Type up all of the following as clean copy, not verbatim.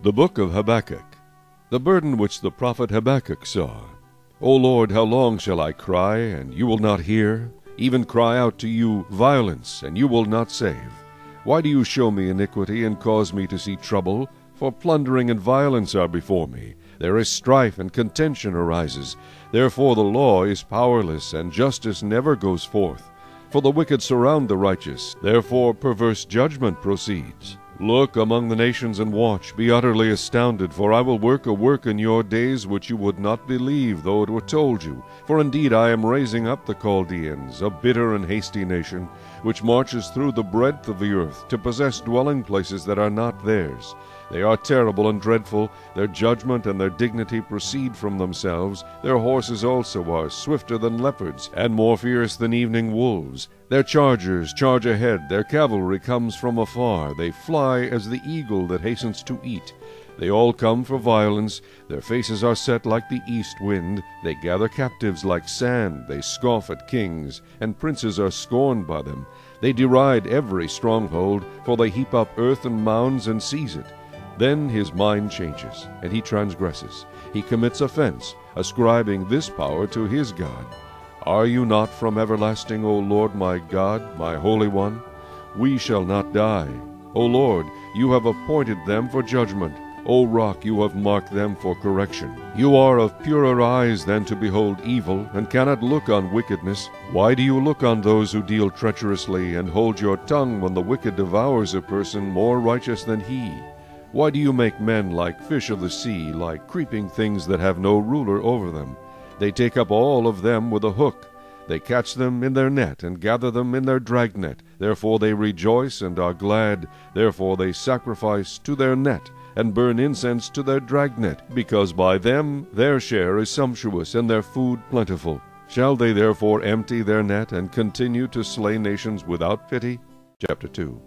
The Book of Habakkuk. The burden which the prophet Habakkuk saw. O Lord, how long shall I cry, and you will not hear? Even cry out to you violence, and you will not save. Why do you show me iniquity, and cause me to see trouble? For plundering and violence are before me. There is strife, and contention arises. Therefore the law is powerless, and justice never goes forth. For the wicked surround the righteous, therefore perverse judgment proceeds. Look among the nations and watch, be utterly astounded, for I will work a work in your days which you would not believe, though it were told you. For indeed I am raising up the Chaldeans, a bitter and hasty nation, which marches through the breadth of the earth, to possess dwelling places that are not theirs. They are terrible and dreadful, their judgment and their dignity proceed from themselves. Their horses also are swifter than leopards, and more fierce than evening wolves. Their chargers charge ahead, their cavalry comes from afar. They fly as the eagle that hastens to eat. They all come for violence, their faces are set like the east wind. They gather captives like sand, they scoff at kings, and princes are scorned by them. They deride every stronghold, for they heap up earth and mounds and seize it. Then his mind changes, and he transgresses. He commits offense, ascribing this power to his God. Are you not from everlasting, O Lord my God, my Holy One? We shall not die. O Lord, you have appointed them for judgment. O Rock, you have marked them for correction. You are of purer eyes than to behold evil, and cannot look on wickedness. Why do you look on those who deal treacherously, and hold your tongue when the wicked devours a person more righteous than he? Why do you make men like fish of the sea, like creeping things that have no ruler over them? They take up all of them with a hook. They catch them in their net, and gather them in their dragnet. Therefore they rejoice and are glad. Therefore they sacrifice to their net, and burn incense to their dragnet, because by them their share is sumptuous, and their food plentiful. Shall they therefore empty their net, and continue to slay nations without pity? Chapter 2.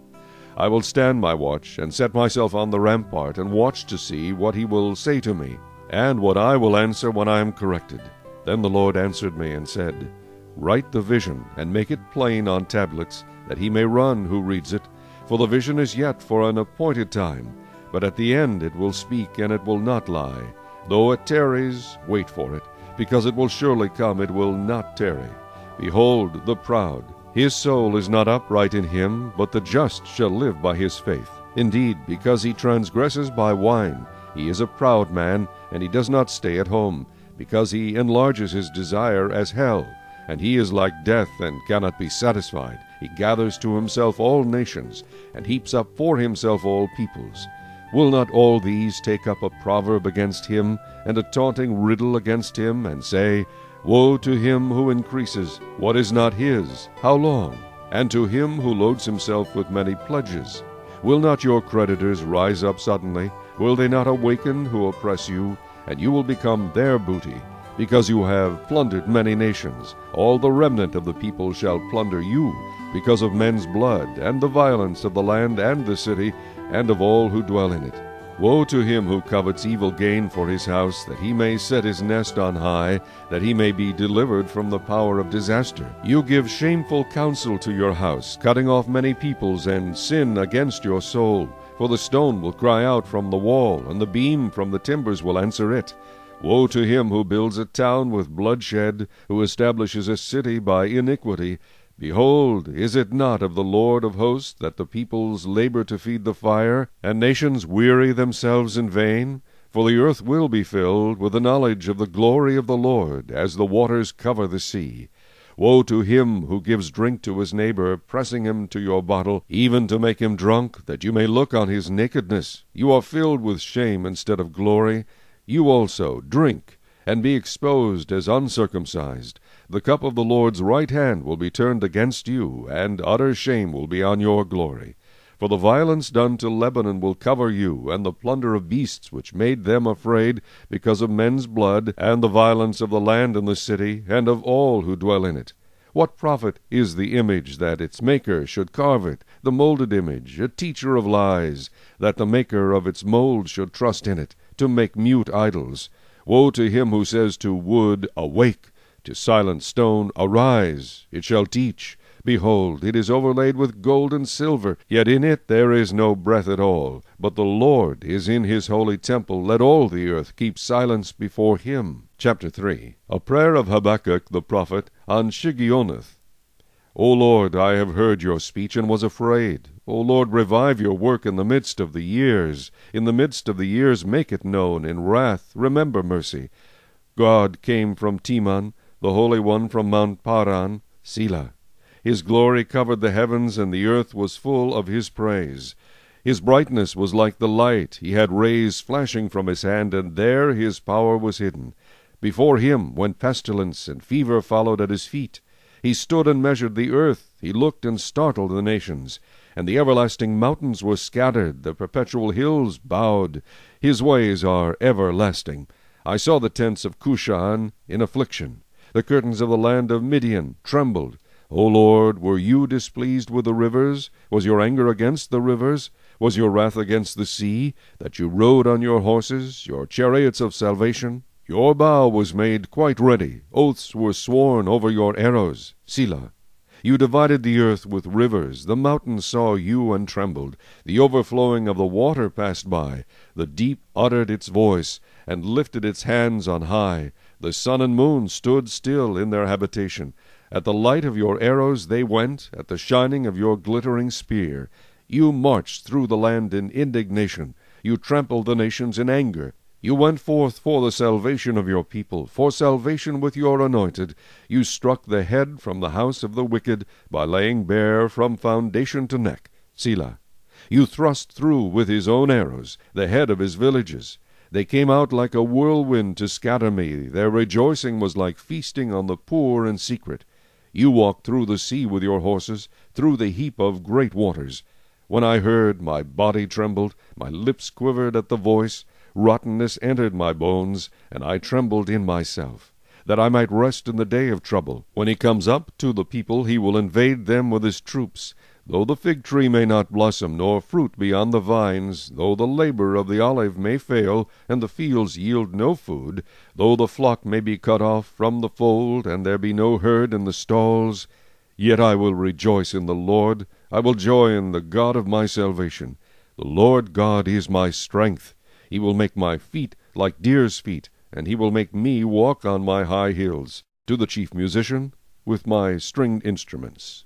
I will stand my watch, and set myself on the rampart, and watch to see what he will say to me, and what I will answer when I am corrected. Then the Lord answered me and said, Write the vision, and make it plain on tablets, that he may run who reads it. For the vision is yet for an appointed time, but at the end it will speak, and it will not lie. Though it tarries, wait for it, because it will surely come, it will not tarry. Behold, the proud, his soul is not upright in him, but the just shall live by his faith. Indeed, because he transgresses by wine, he is a proud man, and he does not stay at home, because he enlarges his desire as hell, and he is like death and cannot be satisfied. He gathers to himself all nations, and heaps up for himself all peoples. Will not all these take up a proverb against him, and a taunting riddle against him, and say, Woe to him who increases, what is not his, how long? And to him who loads himself with many pledges. Will not your creditors rise up suddenly? Will they not awaken who oppress you? And you will become their booty, because you have plundered many nations. All the remnant of the people shall plunder you, because of men's blood, and the violence of the land and the city, and of all who dwell in it. Woe to him who covets evil gain for his house, that he may set his nest on high, that he may be delivered from the power of disaster. You give shameful counsel to your house, cutting off many peoples, and sin against your soul. For the stone will cry out from the wall, and the beam from the timbers will answer it. Woe to him who builds a town with bloodshed, who establishes a city by iniquity. Behold, is it not of the Lord of hosts that the peoples labor to feed the fire, and nations weary themselves in vain? For the earth will be filled with the knowledge of the glory of the Lord, as the waters cover the sea. Woe to him who gives drink to his neighbor, pressing him to your bottle, even to make him drunk, that you may look on his nakedness. You are filled with shame instead of glory. You also drink, and be exposed as uncircumcised. The cup of the Lord's right hand will be turned against you, and utter shame will be on your glory. For the violence done to Lebanon will cover you, and the plunder of beasts which made them afraid, because of men's blood, and the violence of the land and the city, and of all who dwell in it. What profit is the image that its maker should carve it, the molded image, a teacher of lies, that the maker of its mold should trust in it, to make mute idols? Woe to him who says to wood, Awake, to silent stone, Arise, it shall teach. Behold, it is overlaid with gold and silver, yet in it there is no breath at all. But the Lord is in his holy temple. Let all the earth keep silence before him. Chapter 3. A prayer of Habakkuk the prophet on Shigionoth. O Lord, I have heard your speech and was afraid. O Lord, revive your work in the midst of the years. In the midst of the years make it known. In wrath remember mercy. God came from Teman, the Holy One from Mount Paran, Selah. His glory covered the heavens, and the earth was full of his praise. His brightness was like the light. He had rays flashing from his hand, and there his power was hidden. Before him went pestilence, and fever followed at his feet. He stood and measured the earth. He looked and startled the nations. And the everlasting mountains were scattered. The perpetual hills bowed. His ways are everlasting. I saw the tents of Cushan in affliction. The curtains of the land of Midian trembled. O Lord, were you displeased with the rivers? Was your anger against the rivers? Was your wrath against the sea, that you rode on your horses, your chariots of salvation? Your bow was made quite ready. Oaths were sworn over your arrows. Selah. You divided the earth with rivers. The mountains saw you and trembled. The overflowing of the water passed by. The deep uttered its voice, and lifted its hands on high. The sun and moon stood still in their habitation. At the light of your arrows they went, at the shining of your glittering spear. You marched through the land in indignation. You trampled the nations in anger. You went forth for the salvation of your people, for salvation with your anointed. You struck the head from the house of the wicked, by laying bare from foundation to neck. Selah. You thrust through with his own arrows the head of his villages. They came out like a whirlwind to scatter me. Their rejoicing was like feasting on the poor in secret. You walked through the sea with your horses, through the heap of great waters. When I heard, my body trembled, my lips quivered at the voice. Rottenness entered my bones, and I trembled in myself, that I might rest in the day of trouble. When he comes up to the people, he will invade them with his troops. Though the fig tree may not blossom, nor fruit be on the vines, though the labor of the olive may fail, and the fields yield no food, though the flock may be cut off from the fold, and there be no herd in the stalls, yet I will rejoice in the Lord. I will joy in the God of my salvation. The Lord God is my strength. He will make my feet like deer's feet, and he will make me walk on my high hills. To the chief musician, with my stringed instruments.